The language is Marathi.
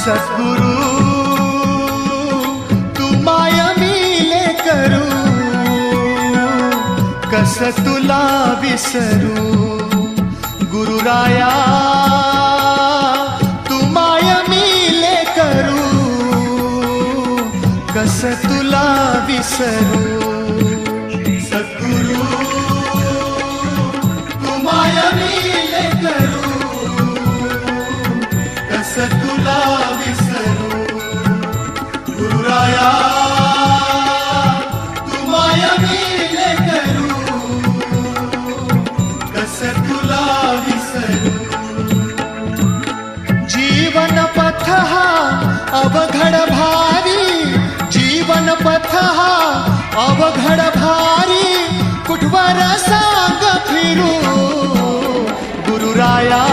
सद्गुरु तू माया मिले करू, कस तुला विसरू. गुरुराया तू माया मिले करू, कस तुला विसरू. सद्गुरु तू माया मिले करू, कस तुला विसरू. गुरुराया तू माया मिले करू, कस तुला विसरू. जीवन पथ हा अवघड भारी, जीवन पथ हा अवघड भारी, कुठवर सांग फिरू. गुरुराया